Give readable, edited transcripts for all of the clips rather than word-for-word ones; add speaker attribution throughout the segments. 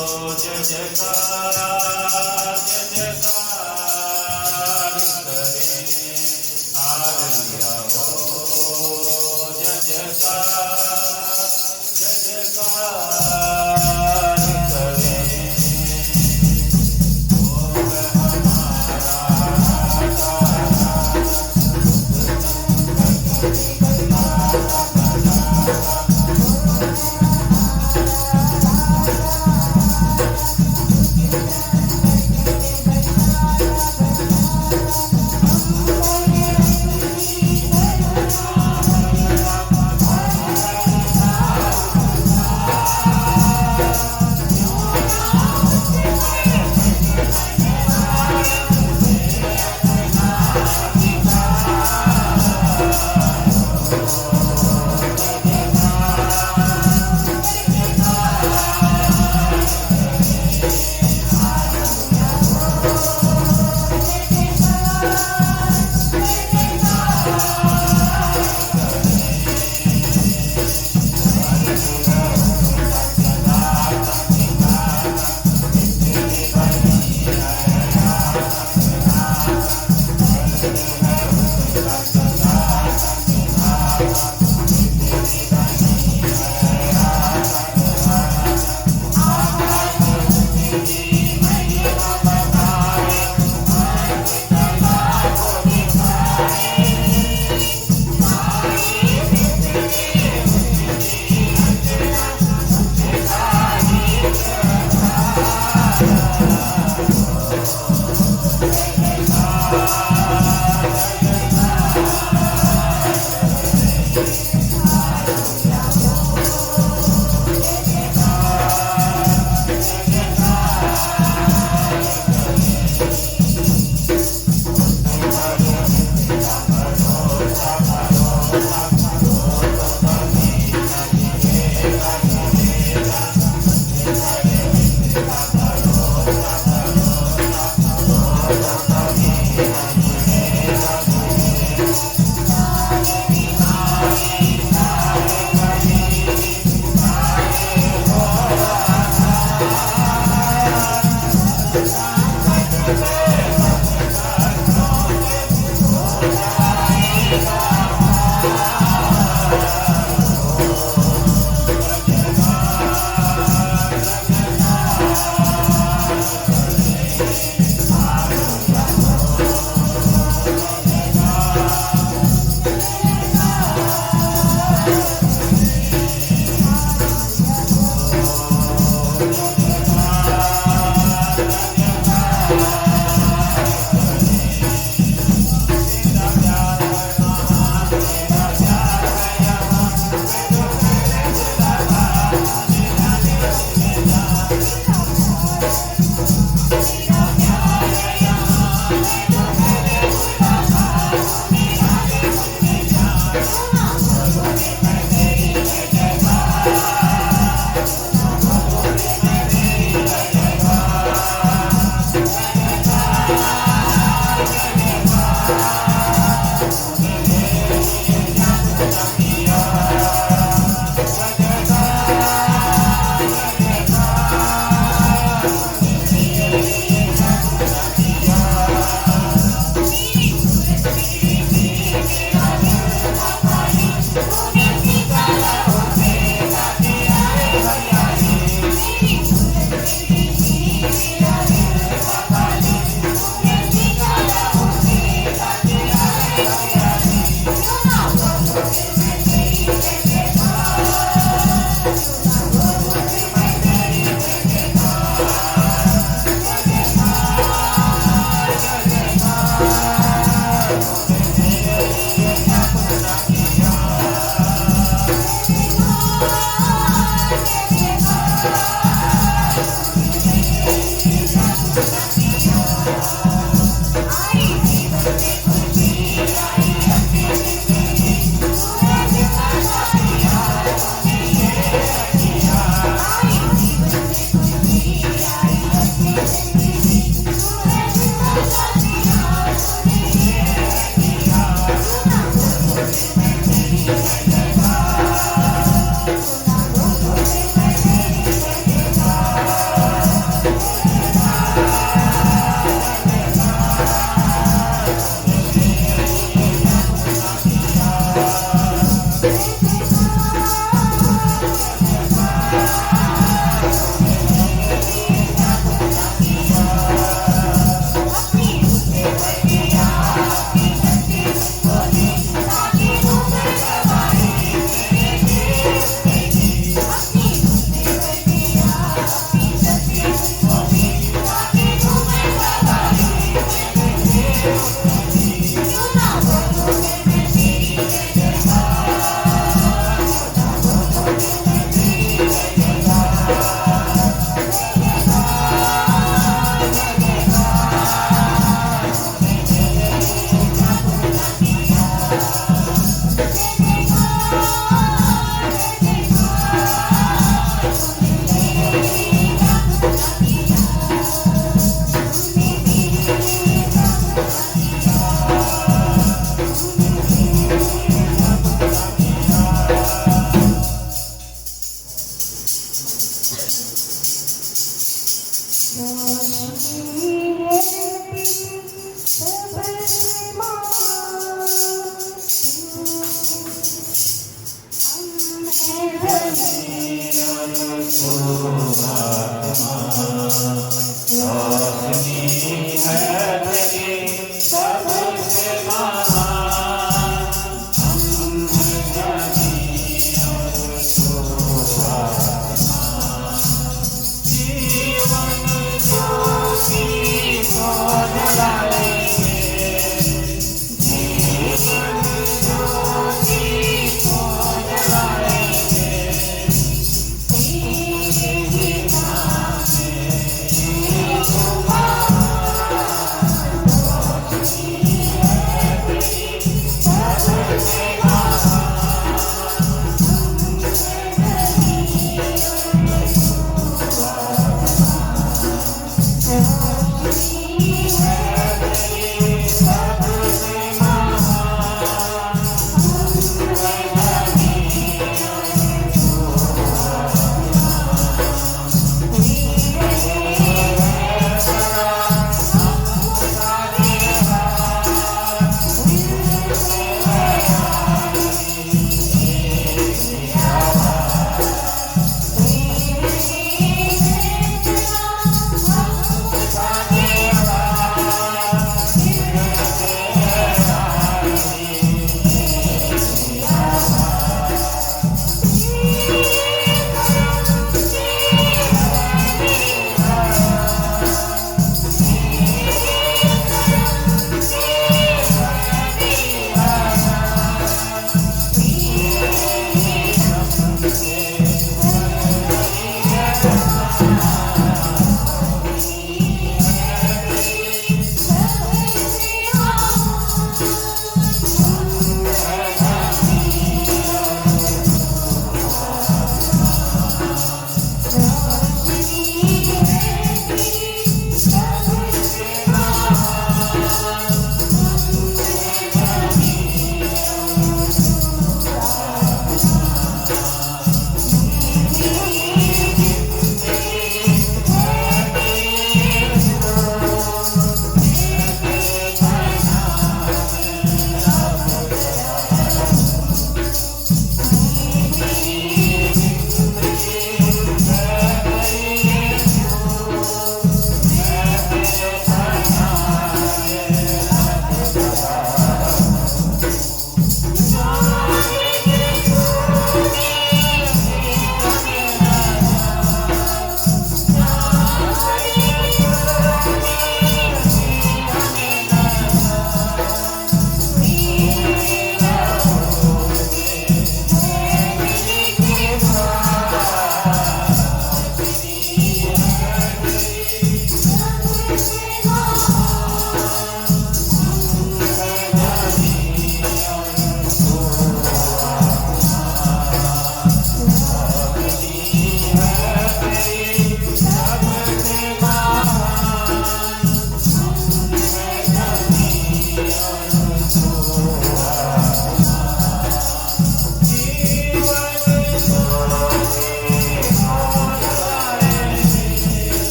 Speaker 1: जय जयकार जय जयकार करे हार लिया हो जय जयकार करे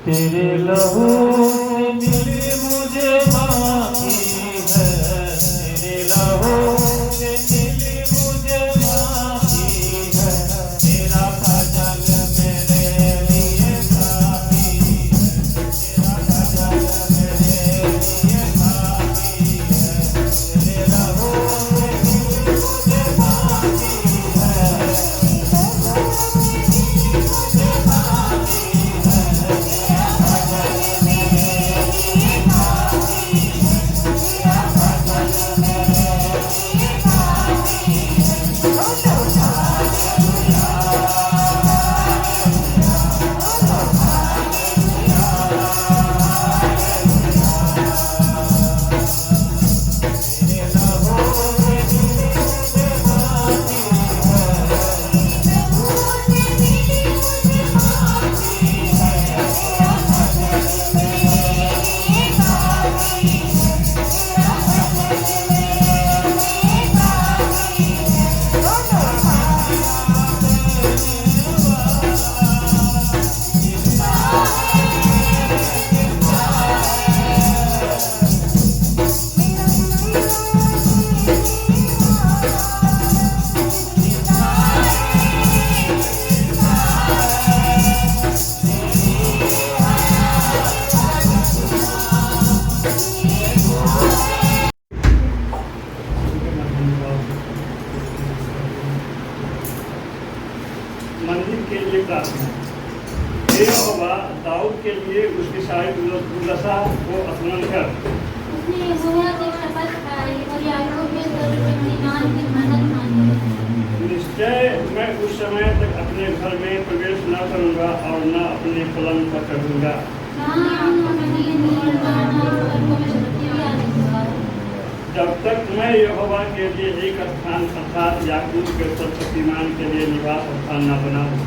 Speaker 1: तेरे लहू से मिली मुझे माफी है, तेरे लहू से मिली मुझे माफी है, तेरा फजल मेरे लिए काफी है, तेरा फजल मेरे लिए काफी है, तेरे लहू से मिली मुझे माफी है, मुझे माफी है।
Speaker 2: हे यहोवा, दाऊद के लिए उसकी सारी दुर्दशा को स्मरण कर।
Speaker 3: उसने यहोवा से शपथ खाई और याकूब के सर्वशक्तिमान की मदद मांगी।
Speaker 2: निश्चय मैं उस समय तक अपने घर में प्रवेश न करूंगा और न अपने पलंग पर चढ़ूंगा, जब तक मैं यहोवा के लिए एक स्थान अर्थात याकूब के सर्वशक्तिमान के लिए निवास स्थान न बनाऊं।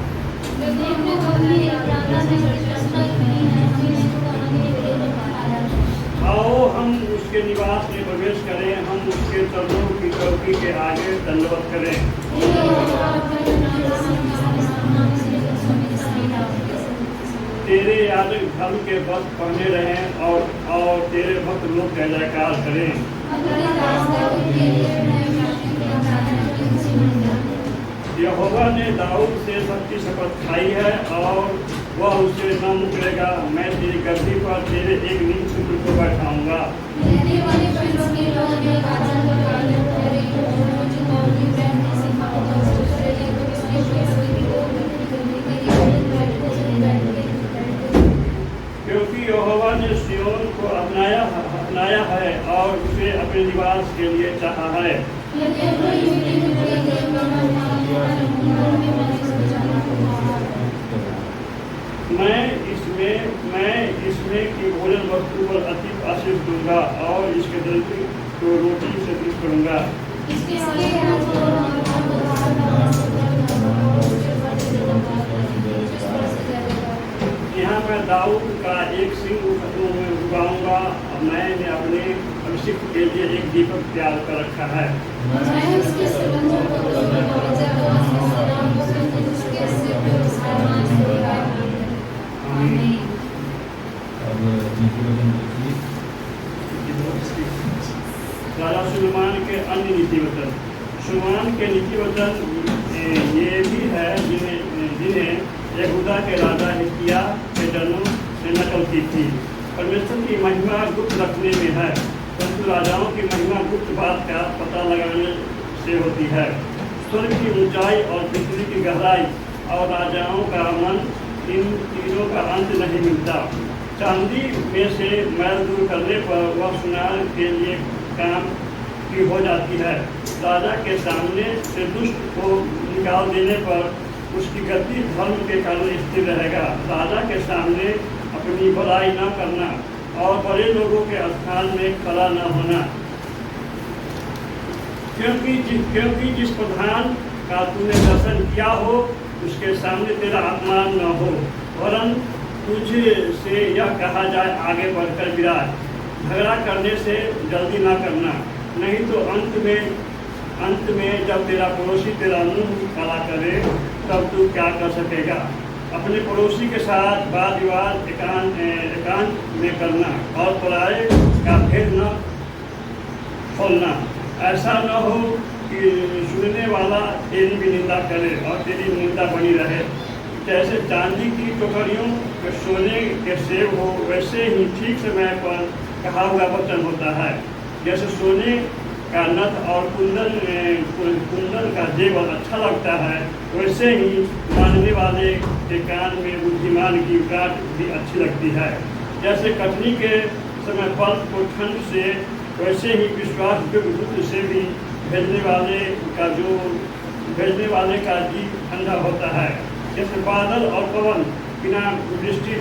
Speaker 2: आओ हम उसके निवास में प्रवेश करें, हम उसके चरणों की चौकी के आगे दंडवत करें। तेरे याजक धर्म के वस्त्र पहने रहें और तेरे भक्त लोग जय जयकार करें। यहोवा ने दाऊद से सच्ची शपथ खाई है और वह उससे न मुकरेगा। मैं तेरी गद्दी पर तेरे एक नीच पुत्र को बैठाऊंगा। क्योंकि यहोवा ने सिय्योन को अपनाया है और उसे अपने निवास के लिए चाहा है। मैं इसमें की भोजन वस्तु पर अति आशीष दूंगा और इसके दरिद्र को रोटी से तृप्त करूंगा। यहाँ मैं दाऊद का एक सिंह उगाऊंगा। मैंने अपने अभिषेक के लिए एक दीपक तैयार कर रखा है। राजा सुलेमान के अन्य नीति वचन। सुलेमान के नीति वचन ये भी है जिन्हें यहूदा के राजा हिजकिय्याह के जन्म से नकल की थी। परमेश्वर की महिमा गुप्त रखने में है, परंतु राजाओं की महिमा गुप्त बात का पता लगाने से होती है। स्वर्ग की ऊंचाई और पृथ्वी की गहराई और राजाओं का मन, इन तीनों का अंत नहीं मिलता। चांदी में से मैल दूर करने पर वह सुनार के लिए काम की हो जाती है। राजा के सामने से दुष्ट को निकाल देने पर उसकी गद्दी धर्म के कारण स्थिर रहेगा। राजा के सामने अपनी भलाई न करना और बड़े लोगों के स्थान में खड़ा न होना, क्योंकि जिस प्रधान का तूने दर्शन किया हो उसके सामने तेरा अपमान न हो, वरन तुझे से यह कहा जाए आगे बढ़कर विराज। झगड़ा करने से जल्दी न करना, नहीं तो अंत में जब तेरा पड़ोसी तेरा मुंह काला करे तब तू क्या कर सकेगा। अपने पड़ोसी के साथ वाद विवाद एकांत में करना और पराये का भेद न खोलना। ऐसा न हो कि सुनने वाला तेरी भी निंदा करे और तेरी निंदा बनी रहे। जैसे चांदी की टोकरियों के सोने के सेब हो, वैसे ही ठीक समय पर कहा हुआ वचन होता है। जैसे सोने का नथ और कुंदन का जेवर अच्छा लगता है, वैसे ही मानने वाले के कान में बुद्धिमान की गांठ भी अच्छी लगती है। जैसे कटनी के समय फल को ठंड से, वैसे ही विश्वास युक्त से भी भेजने वाले का जी ठंडा होता है। जैसे बादल और पवन बिना वृष्टि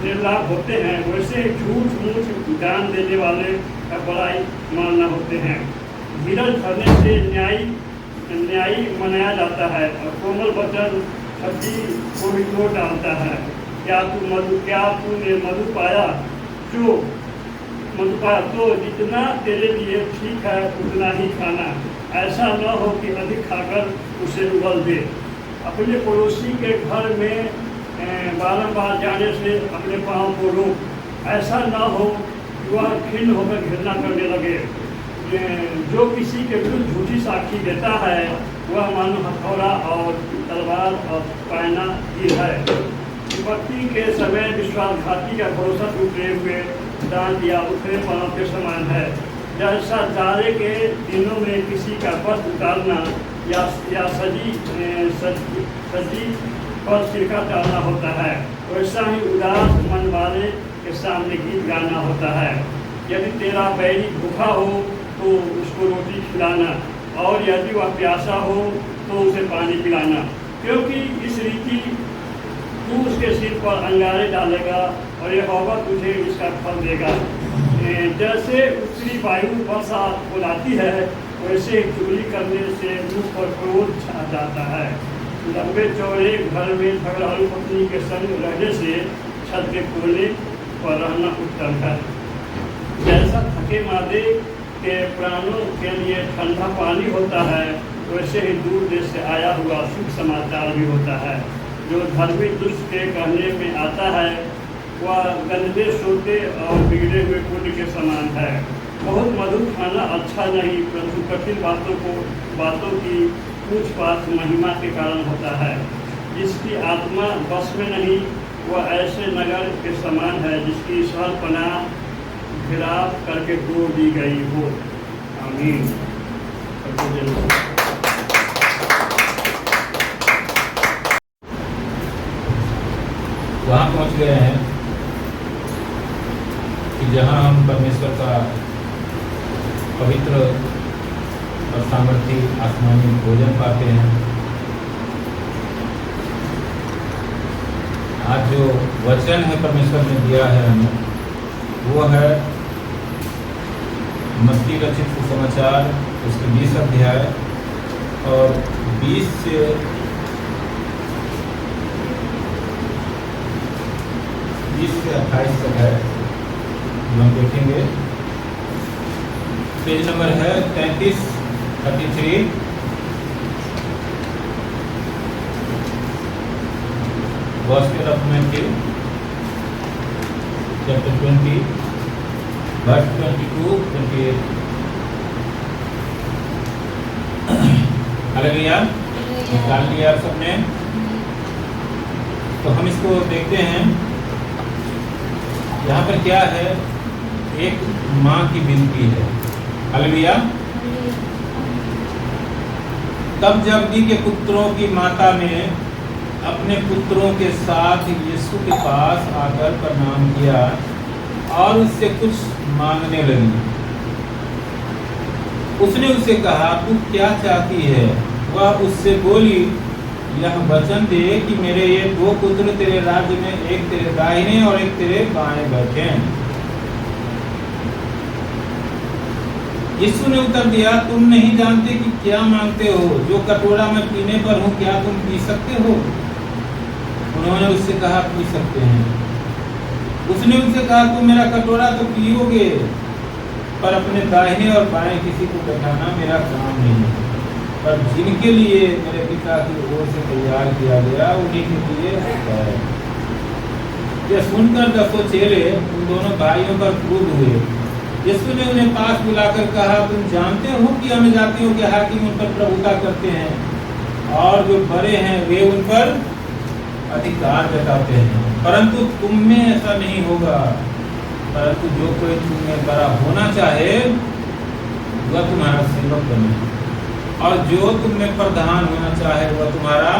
Speaker 2: निर्लाभ होते हैं, वैसे झूठ मूठ ज्ञान देने वाले का बड़ाई मानना होते हैं। धीरज धरने से न्यायी मनाया जाता है और कोमल वचन हड्डी को भी तोड़ डालता है। क्या तूने मधु पाया तो जितना तेरे लिए ठीक है उतना ही खाना। ऐसा न हो कि अधिक खाकर उसे उगल दे। अपने पड़ोसी के घर में बारंबार जाने से अपने पाँव को रोक। ऐसा न हो कि वह खिन्न होकर घृणा करने लगे। जो किसी के विरुद्ध झूठी साक्षी देता है वह मानो हथौड़ा और तलवार और पैना ही है। विपत्ति के समय विश्वासघाती का भरोसा टूटे हुए दांत या उखड़े पाँव के समान है। जैसा जाड़े के दिनों में किसी का वस्त्र उतारना या सजी पर सिरका डालना होता है, वैसा ही उदास मन वाले के सामने गीत गाना होता है। यदि तेरा बैरी भूखा हो तो उसको रोटी खिलाना, और यदि वह प्यासा हो तो उसे पानी पिलाना, क्योंकि इस रीति तू उसके सिर पर अंगारे डालेगा और यहोवा तुझे इसका फल देगा। जैसे उत्तरी वायु बरसात को लाती है, वैसे चुगली करने से मुँह पर क्रोध छा जाता है। लंबे चौड़े घर में झगड़ालू पत्नी के संग रहने से छत के कोने पर रहना उत्तम है। जैसा थके मादे के प्राणों के लिए ठंडा पानी होता है, वैसे ही दूर देश से आया हुआ शुभ समाचार भी होता है। जो धर्मी दुष्ट के कहने में आता है, वह गंदे सोते और बिगड़े हुए पुण्य के समान है। बहुत मधुर खाना अच्छा नहीं, परंतु कठिन बातों की पूछ-पाछ महिमा के कारण होता है। जिसकी आत्मा बस में नहीं, वह ऐसे नगर के समान है जिसकी सहल पनाह घिराव करके तोड़ दी गई हो। आमीन।
Speaker 1: वहाँ पहुँच गए हैं कि जहाँ हम परमेश्वर का पवित्र और सामर्थी आसमानी भोजन पाते हैं। आज जो वचन है परमेश्वर ने दिया है हमें, वो है मत्ती रचित सुसमाचार उसके 20 अध्याय और 20 से 28 तक है, जो हम देखेंगे। पेज नंबर है 33 gospel of Matthew chapter 20 verse 22-28। Hallelujah. निकाल लिया आप सबने? तो हम इसको देखते हैं। यहाँ पर क्या है? एक माँ की विनती है। हालेलुया। तब जब्दी के पुत्रों की माता ने अपने पुत्रों के साथ यीशु के पास आकर प्रणाम किया और उससे कुछ मांगने लगी। उसने उससे कहा, तू क्या चाहती है? वह उससे बोली, यह वचन दे कि मेरे ये 2 पुत्र तेरे राज्य में, एक तेरे दाहिने और एक तेरे बाएं बैठे। यीशु ने उत्तर दिया, तुम नहीं जानते कि क्या मांगते हो। जो कटोरा मैं पीने पर हूँ, क्या तुम पी सकते हो? उन्होंने उससे कहा, पी सकते हैं। उसने उनसे कहा, तुम मेरा कटोरा तो पियोगे, पर अपने दाहिने और बाएं किसी को बैठाना मेरा काम नहीं है। पर जिनके लिए मेरे पिता की ओर से तैयार किया गया, उन्हीं के लिए है। यह सुनकर 10 चेले उन दोनों भाइयों पर क्रुद्ध हुए। यीशु ने उन्हें पास बुलाकर कहा, तुम जानते हो कि हम जातियों के हाकिम उन पर प्रभुता करते हैं, और जो बड़े हैं वे उन पर अधिकार जताते हैं। परंतु तुम में ऐसा नहीं होगा। परंतु जो कोई तुम में बड़ा होना चाहे, वह तुम्हारा सेवक बने, और जो तुम में प्रधान होना चाहे, वह तुम्हारा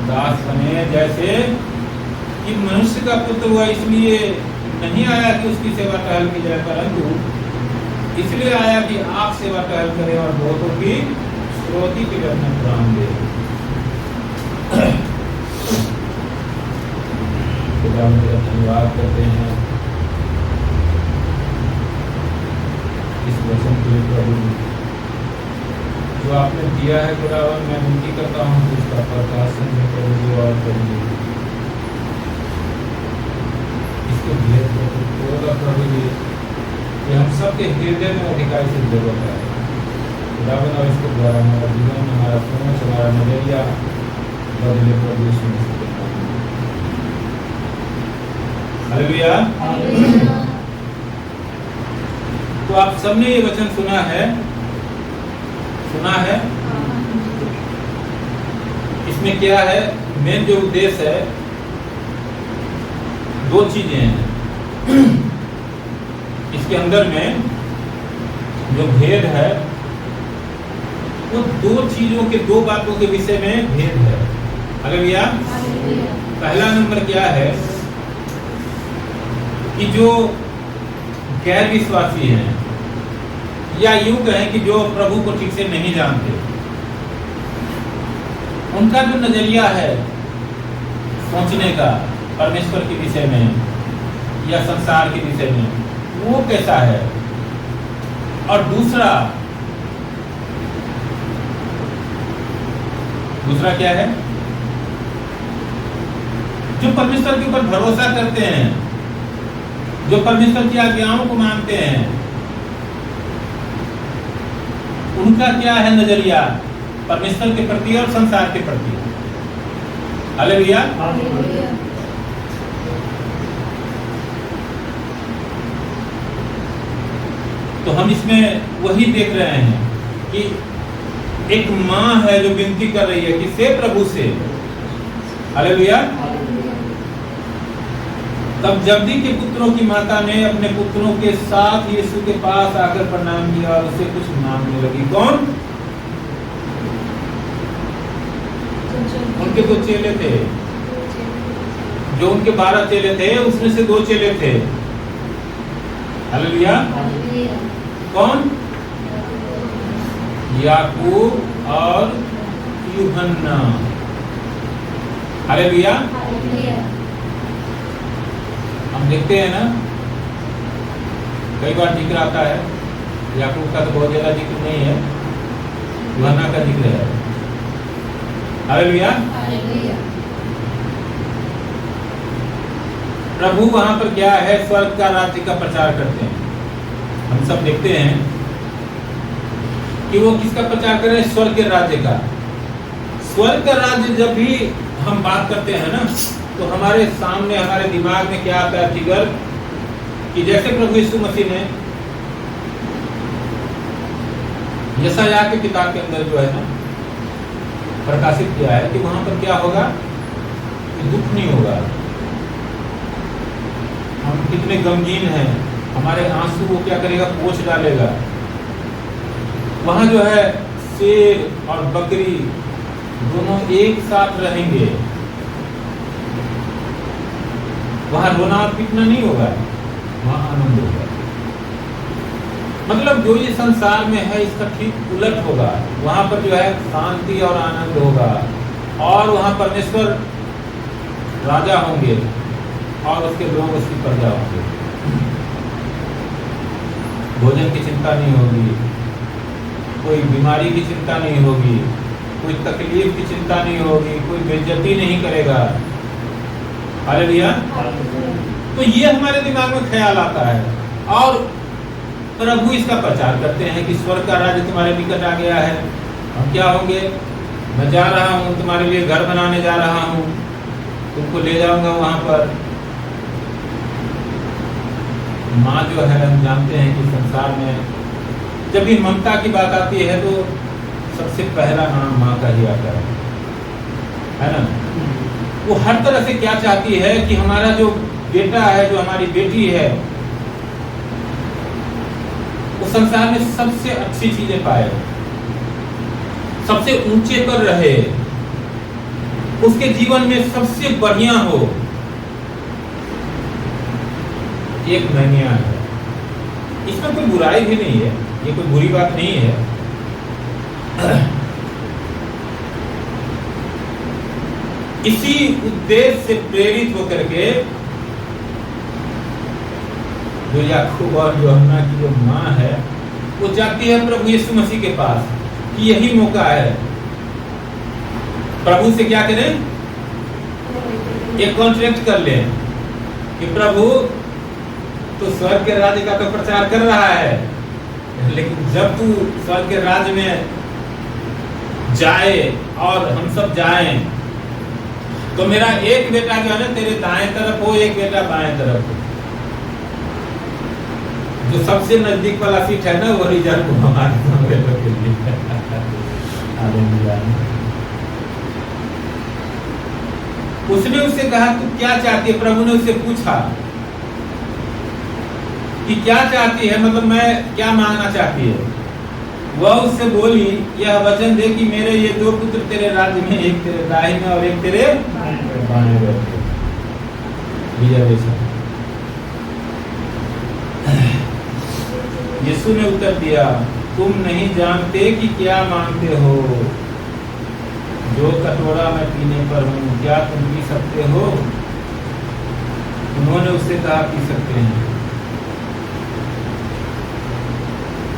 Speaker 1: दास बने। जैसे कि मनुष्य का पुत्र वह इसलिए नहीं आया कि उसकी सेवा टहल की जाए, परंतु इसलिए आया कि आप सेवा टहल करें और बहुतों की स्रोती के लिए अपना प्राण दे। धन्यवाद करते हैं इस वचन के लिए प्रभु, जो आपने दिया है खुदावन। मैं विनती करता हूँ कि इसका प्रकाशन में प्रभु और करिए, इसके भेद होगा प्रभु जी, ये हम सबके हृदय में अधिकारी से जरूरत है खुदावन। और इसके द्वारा हमारा जीवन, हमारा सोच, हमारा नजरिया बदले प्रभु सुन सकते। हालेलुया। तो आप सबने ये वचन सुना है? इसमें क्या है? मेन जो उद्देश्य है, 2 चीजें हैं। इसके अंदर में जो भेद है, वो 2 चीजों के 2 बातों के विषय में भेद है। हालेलुया।
Speaker 3: हालेलुया।
Speaker 1: पहला नंबर क्या है कि जो गैर विश्वासी हैं, या यूं कहें कि जो प्रभु को ठीक से नहीं जानते, उनका जो नजरिया है सोचने का परमेश्वर के विषय में या संसार के विषय में, वो कैसा है। और दूसरा क्या है, जो परमेश्वर के ऊपर भरोसा करते हैं, जो परमेश्वर की आज्ञाओं को मानते हैं, उनका क्या है नजरिया परमेश्वर के प्रति और संसार के प्रति। हालेलुया।
Speaker 3: हालेलुया।
Speaker 1: तो हम इसमें वही देख रहे हैं कि एक माँ है जो विनती कर रही है कि से प्रभु से। हालेलुया। तब जब्दी के पुत्रों की माता ने अपने पुत्रों के साथ यीशु के पास आकर प्रणाम किया और उसे कुछ मांगने लगी। कौन? उनके 2 चेले थे, जो उनके 12 चेले थे, उसमें से 2 चेले थे। हालेलुया। कौन? याकूब और यूहन्ना। हालेलुया। हम देखते हैं ना, कई बार जिक्र आता है, याकूब का तो बहुत ज्यादा जिक्र नहीं है, यूहन्ना का जिक्र है। हालेलुया। प्रभु वहां पर क्या है, स्वर्ग का राज्य का प्रचार करते हैं। हम सब देखते हैं कि वो किसका प्रचार कर रहे हैं, स्वर्ग के राज्य का। स्वर्ग का राज्य जब भी हम बात करते हैं ना, तो हमारे सामने, हमारे दिमाग में क्या आता है फिगर, कि जैसे प्रभु यीशु मसीह ने यशायाह की किताब के अंदर जो है ना प्रकाशित किया है कि वहां पर क्या होगा, कि दुख नहीं होगा। हम कितने गमगीन हैं, हमारे आंसू वो क्या करेगा, पोंछ डालेगा। वहां जो है शेर और बकरी दोनों एक साथ रहेंगे। वहां रोना और पीटना नहीं होगा, वहां आनंद होगा। मतलब जो ये संसार में है इसका ठीक उलट होगा। वहां पर जो है शांति और आनंद होगा, और वहां परमेश्वर राजा होंगे और उसके लोग उसकी प्रजा होंगे। भोजन की चिंता नहीं होगी, कोई बीमारी की चिंता नहीं होगी, कोई तकलीफ की चिंता नहीं होगी, कोई बेइज्जती नहीं करेगा। हालेलुया। तो ये हमारे दिमाग में ख्याल आता है, और प्रभु इसका प्रचार करते हैं कि स्वर्ग का राज्य तुम्हारे निकट आ गया है। हम क्या होंगे, मैं जा रहा हूँ, तुम्हारे लिए घर बनाने जा रहा हूँ, तुमको ले जाऊंगा वहां पर। माँ जो है, हम जानते हैं कि संसार में जब भी ममता की बात आती है तो सबसे पहला नाम माँ का ही आता है ना। वो हर तरह से क्या चाहती है कि हमारा जो बेटा है, जो हमारी बेटी है, वो संसार में सबसे अच्छी चीजें पाए, सबसे ऊंचे पर रहे, उसके जीवन में सबसे बढ़िया हो। एक मैनिया है, इसमें कोई बुराई भी नहीं है, ये कोई बुरी बात नहीं है। इसी उद्देश्य से प्रेरित होकर के जो याकूब और यूहन्ना की जो माँ है, वो जाती है प्रभु यीशु मसीह के पास कि यही मौका है। प्रभु से क्या करें, एक कॉन्ट्रैक्ट कर लें कि प्रभु तो स्वर्ग के राज्य का तो प्रचार कर रहा है, लेकिन जब तू स्वर्ग के राज्य में जाए और हम सब जाएं, तो मेरा एक बेटा जो है ना तेरे दाएं तरफ हो, एक बेटा बाएं तरफ हो। जो सबसे नजदीक वाला सीट है ना, वो रिजर्व हमारे लोग के लिए। उसने उससे कहा तू क्या चाहती है। प्रभु ने उससे पूछा कि क्या चाहती है, मतलब मैं क्या मांगना चाहती है। वह उससे बोली, यह वचन दे कि मेरे ये 2 पुत्र तेरे राज्य में, एक तेरे दाहिने और एक तेरे बाएं बैठे। रिजर्वेशन। यीशु ने उत्तर दिया, तुम नहीं जानते कि क्या मांगते हो। जो कटोरा मैं पीने पर हूँ, क्या तुम पी सकते हो? उन्होंने उससे कहा, पी सकते हैं।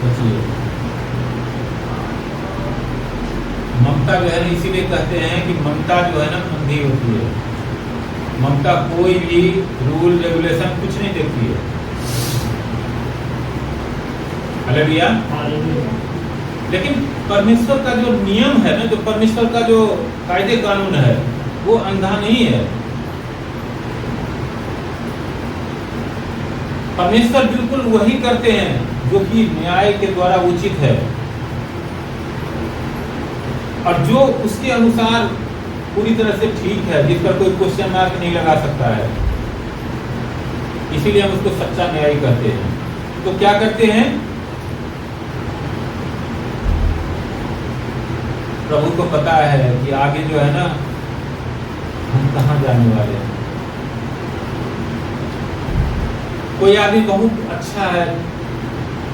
Speaker 1: बचिए। ममता जो है ना, इसीलिए कहते हैं कि ममता जो है ना अंधी होती है। ममता कोई भी रूल रेगुलेशन कुछ नहीं देखती है। हालेलुया। लेकिन परमेश्वर का जो नियम है ना, जो परमेश्वर का जो कायदे कानून है, वो अंधा नहीं है। परमेश्वर बिल्कुल वही करते हैं जो कि न्याय के द्वारा उचित है, और जो उसके अनुसार पूरी तरह से ठीक है, जिस पर कोई क्वेश्चन मार्क नहीं लगा सकता है। इसीलिए हम उसको सच्चा न्याय कहते हैं। तो क्या करते हैं? प्रभु को पता है कि आगे जो है ना, हम कहाँ जाने वाले हैं। कोई आदमी बहुत अच्छा है,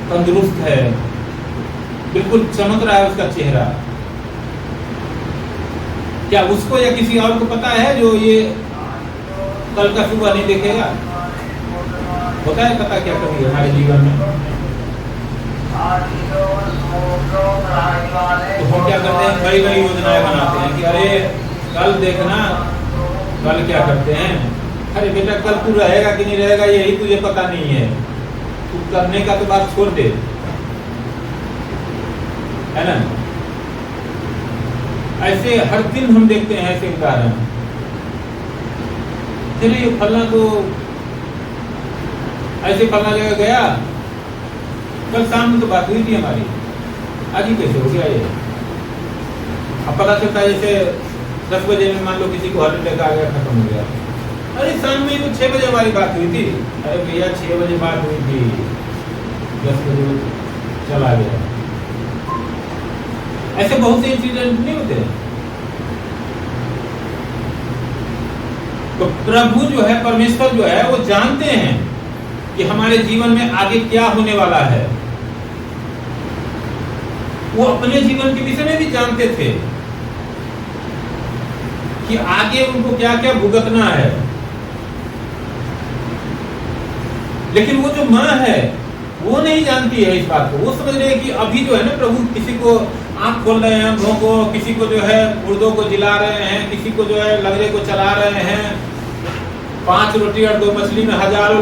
Speaker 1: तंदुरुस्त है, बिल्कुल चमक रहा है उसका चेहरा। क्या उसको या किसी और को पता है जो ये कल का सुबह नहीं देखेगा? होता है पता क्या कभी हमारे जीवन में? तो हम क्या करते हैं? बड़ी बड़ी योजनाएं बनाते हैं कि अरे कल देखना। कल क्या करते हैं? अरे बेटा कल तू रहेगा कि नहीं रहेगा यही तुझे पता नहीं है। तू करने का तो बात छोड़ दे, है ना? ऐसे हर दिन हम देखते हैं ऐसे उदाहरण। चलिए फलना तो ऐसे फलना जगह गया, कल शाम में तो बात हुई थी हमारी, आज ही कैसे हो गया ये? अब पता चलता है जैसे 10 बजे में मान लो किसी को हार्ट अटैक आ गया, खत्म हो गया। अरे शाम में तो 6 बजे हमारी बात हुई थी। अरे भैया 6 बजे बात हुई थी, 10 बजे चला गया। ऐसे बहुत से इंसिडेंट नहीं होते। तो प्रभु जो है, परमेश्वर जो है, वो जानते हैं कि हमारे जीवन में आगे क्या होने वाला है। वो अपने जीवन के विषय में भी जानते थे कि आगे उनको क्या क्या भुगतना है। लेकिन वो जो माँ है वो नहीं जानती है इस बात को। वो समझ रहे हैं कि अभी जो है ना, प्रभु किसी को आंख खोल रहे हैं, अंधों को, किसी को जो है मुर्दों को जिला रहे हैं, किसी को जो है लंगड़े को चला रहे हैं। 5 रोटी और 2 मछली में हजारों लोग